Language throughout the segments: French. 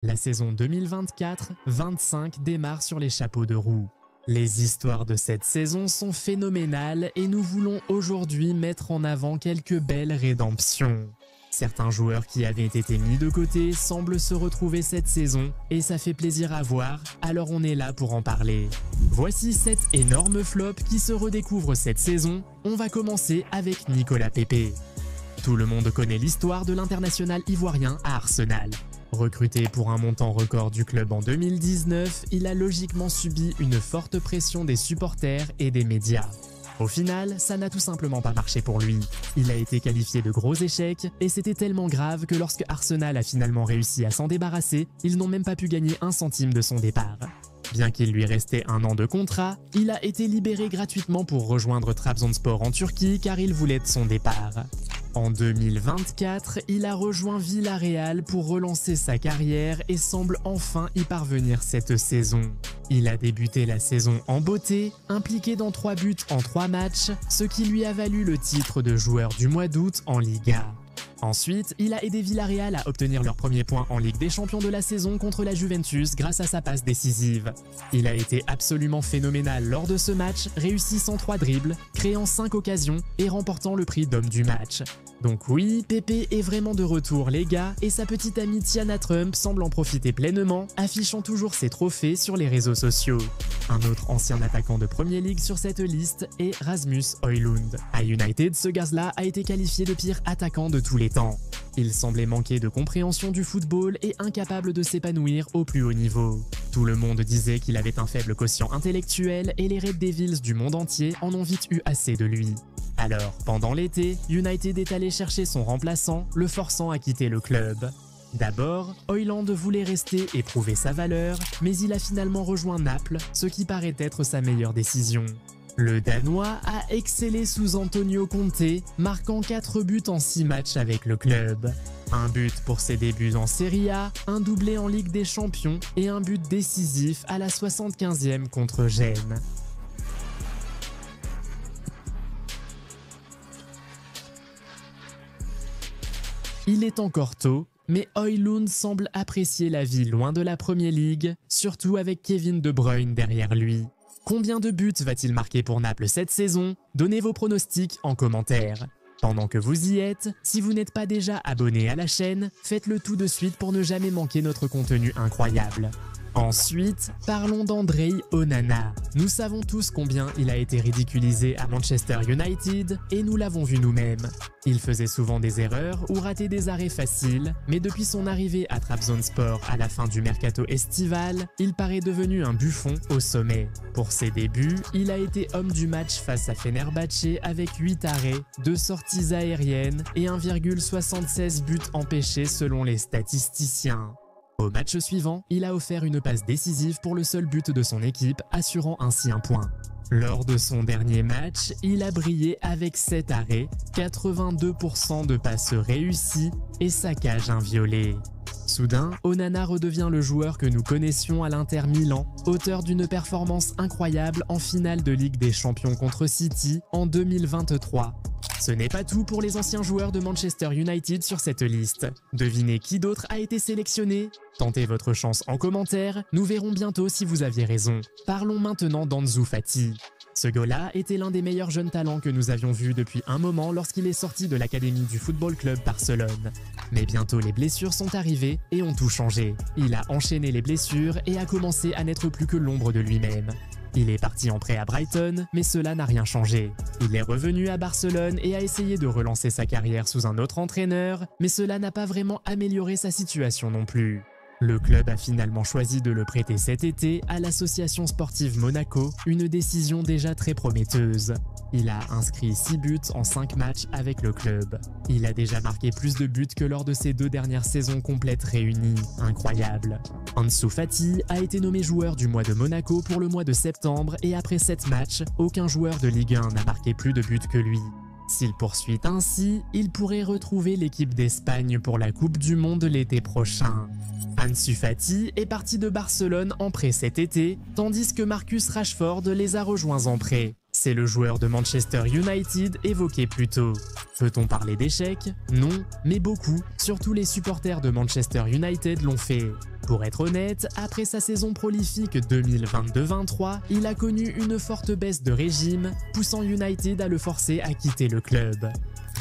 La saison 2024-25 démarre sur les chapeaux de roue. Les histoires de cette saison sont phénoménales et nous voulons aujourd'hui mettre en avant quelques belles rédemptions. Certains joueurs qui avaient été mis de côté semblent se retrouver cette saison et ça fait plaisir à voir, alors on est là pour en parler. Voici 7 énormes flops qui se redécouvrent cette saison. On va commencer avec Nicolas Pepe. Tout le monde connaît l'histoire de l'international ivoirien à Arsenal. Recruté pour un montant record du club en 2019, il a logiquement subi une forte pression des supporters et des médias. Au final, ça n'a tout simplement pas marché pour lui. Il a été qualifié de gros échec et c'était tellement grave que lorsque Arsenal a finalement réussi à s'en débarrasser, ils n'ont même pas pu gagner un centime de son départ. Bien qu'il lui restait 1 an de contrat, il a été libéré gratuitement pour rejoindre Trabzonspor en Turquie car il voulait de son départ. En 2024, il a rejoint Villarreal pour relancer sa carrière et semble enfin y parvenir cette saison. Il a débuté la saison en beauté, impliqué dans 3 buts en 3 matchs, ce qui lui a valu le titre de joueur du mois d'août en Liga. Ensuite, il a aidé Villarreal à obtenir leur premier point en Ligue des Champions de la saison contre la Juventus grâce à sa passe décisive. Il a été absolument phénoménal lors de ce match, réussissant 3 dribbles, créant 5 occasions et remportant le prix d'homme du match. Donc oui, Pepe est vraiment de retour les gars, et sa petite amie Tiana Trump semble en profiter pleinement, affichant toujours ses trophées sur les réseaux sociaux. Un autre ancien attaquant de Premier League sur cette liste est Rasmus Højlund. À United, ce gaz-là a été qualifié de pire attaquant de tous les temps. Il semblait manquer de compréhension du football et incapable de s'épanouir au plus haut niveau. Tout le monde disait qu'il avait un faible quotient intellectuel et les Red Devils du monde entier en ont vite eu assez de lui. Alors, pendant l'été, United est allé chercher son remplaçant, le forçant à quitter le club. D'abord, Højlund voulait rester et prouver sa valeur, mais il a finalement rejoint Naples, ce qui paraît être sa meilleure décision. Le Danois a excellé sous Antonio Conte, marquant 4 buts en 6 matchs avec le club. Un but pour ses débuts en Serie A, un doublé en Ligue des Champions et un but décisif à la 75e contre Gênes. Il est encore tôt, mais Højlund semble apprécier la vie loin de la Premier League, surtout avec Kevin De Bruyne derrière lui. Combien de buts va-t-il marquer pour Naples cette saison? Donnez vos pronostics en commentaire. Pendant que vous y êtes, si vous n'êtes pas déjà abonné à la chaîne, faites-le tout de suite pour ne jamais manquer notre contenu incroyable. Ensuite, parlons d'Andrei Onana. Nous savons tous combien il a été ridiculisé à Manchester United et nous l'avons vu nous-mêmes. Il faisait souvent des erreurs ou ratait des arrêts faciles, mais depuis son arrivée à Trabzonspor à la fin du mercato estival, il paraît devenu un buffon au sommet. Pour ses débuts, il a été homme du match face à Fenerbahçe avec 8 arrêts, 2 sorties aériennes et 1,76 buts empêchés selon les statisticiens. Au match suivant, il a offert une passe décisive pour le seul but de son équipe, assurant ainsi un point. Lors de son dernier match, il a brillé avec 7 arrêts, 82% de passes réussies et saccage inviolé. Soudain, Onana redevient le joueur que nous connaissions à l'Inter Milan, auteur d'une performance incroyable en finale de Ligue des Champions contre City en 2023. Ce n'est pas tout pour les anciens joueurs de Manchester United sur cette liste. Devinez qui d'autre a été sélectionné? Tentez votre chance en commentaire, nous verrons bientôt si vous aviez raison. Parlons maintenant d'Ansu Fati. Ce gars-là était l'un des meilleurs jeunes talents que nous avions vus depuis un moment lorsqu'il est sorti de l'académie du Football Club Barcelone. Mais bientôt les blessures sont arrivées et ont tout changé. Il a enchaîné les blessures et a commencé à n'être plus que l'ombre de lui-même. Il est parti en prêt à Brighton, mais cela n'a rien changé. Il est revenu à Barcelone et a essayé de relancer sa carrière sous un autre entraîneur, mais cela n'a pas vraiment amélioré sa situation non plus. Le club a finalement choisi de le prêter cet été à l'association sportive Monaco, une décision déjà très prometteuse. Il a inscrit 6 buts en 5 matchs avec le club. Il a déjà marqué plus de buts que lors de ses 2 dernières saisons complètes réunies. Incroyable. Ansu Fati a été nommé joueur du mois de Monaco pour le mois de septembre et après 7 matchs, aucun joueur de Ligue 1 n'a marqué plus de buts que lui. S'il poursuit ainsi, il pourrait retrouver l'équipe d'Espagne pour la Coupe du Monde l'été prochain. Ansu Fati est parti de Barcelone en prêt cet été, tandis que Marcus Rashford les a rejoints en prêt. C'est le joueur de Manchester United évoqué plus tôt. Peut-on parler d'échec? Non, mais beaucoup, surtout les supporters de Manchester United l'ont fait. Pour être honnête, après sa saison prolifique 2022-23, il a connu une forte baisse de régime, poussant United à le forcer à quitter le club.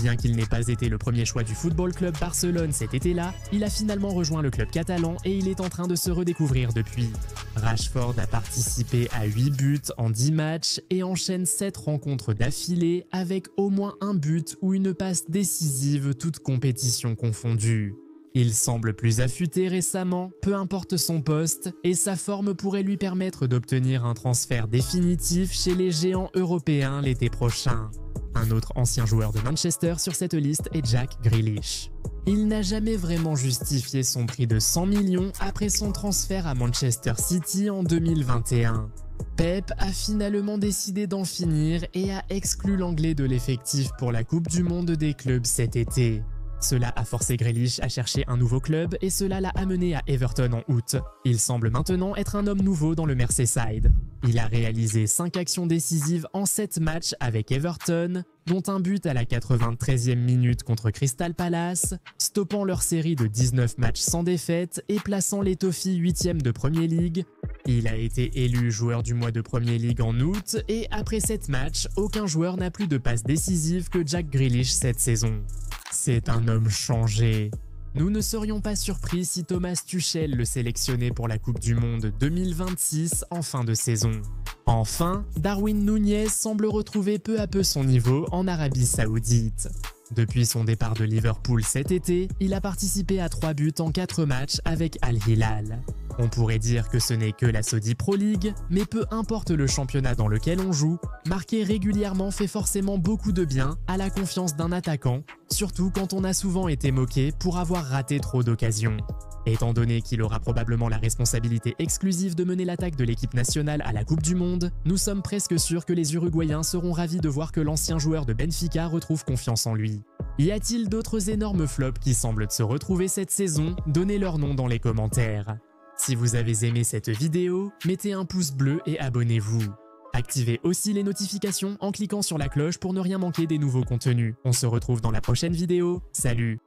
Bien qu'il n'ait pas été le premier choix du Football Club Barcelone cet été-là, il a finalement rejoint le club catalan et il est en train de se redécouvrir depuis. Rashford a participé à 8 buts en 10 matchs et enchaîne 7 rencontres d'affilée avec au moins un but ou une passe décisive toutes compétitions confondues. Il semble plus affûté récemment, peu importe son poste, et sa forme pourrait lui permettre d'obtenir un transfert définitif chez les géants européens l'été prochain. Un autre ancien joueur de Manchester sur cette liste est Jack Grealish. Il n'a jamais vraiment justifié son prix de 100 millions après son transfert à Manchester City en 2021. Pep a finalement décidé d'en finir et a exclu l'anglais de l'effectif pour la Coupe du Monde des clubs cet été. Cela a forcé Grealish à chercher un nouveau club et cela l'a amené à Everton en août. Il semble maintenant être un homme nouveau dans le Merseyside. Il a réalisé 5 actions décisives en 7 matchs avec Everton, dont un but à la 93e minute contre Crystal Palace, stoppant leur série de 19 matchs sans défaite et plaçant les Toffees 8e de Premier League. Il a été élu joueur du mois de Premier League en août et après 7 matchs, aucun joueur n'a plus de passe décisive que Jack Grealish cette saison. C'est un homme changé. Nous ne serions pas surpris si Thomas Tuchel le sélectionnait pour la Coupe du Monde 2026 en fin de saison. Enfin, Darwin Núñez semble retrouver peu à peu son niveau en Arabie Saoudite. Depuis son départ de Liverpool cet été, il a participé à 3 buts en 4 matchs avec Al Hilal. On pourrait dire que ce n'est que la Saudi Pro League, mais peu importe le championnat dans lequel on joue, marquer régulièrement fait forcément beaucoup de bien à la confiance d'un attaquant, surtout quand on a souvent été moqué pour avoir raté trop d'occasions. Étant donné qu'il aura probablement la responsabilité exclusive de mener l'attaque de l'équipe nationale à la Coupe du Monde, nous sommes presque sûrs que les Uruguayens seront ravis de voir que l'ancien joueur de Benfica retrouve confiance en lui. Y a-t-il d'autres énormes flops qui semblent se retrouver cette saison? Donnez leur nom dans les commentaires. Si vous avez aimé cette vidéo, mettez un pouce bleu et abonnez-vous. Activez aussi les notifications en cliquant sur la cloche pour ne rien manquer des nouveaux contenus. On se retrouve dans la prochaine vidéo. Salut!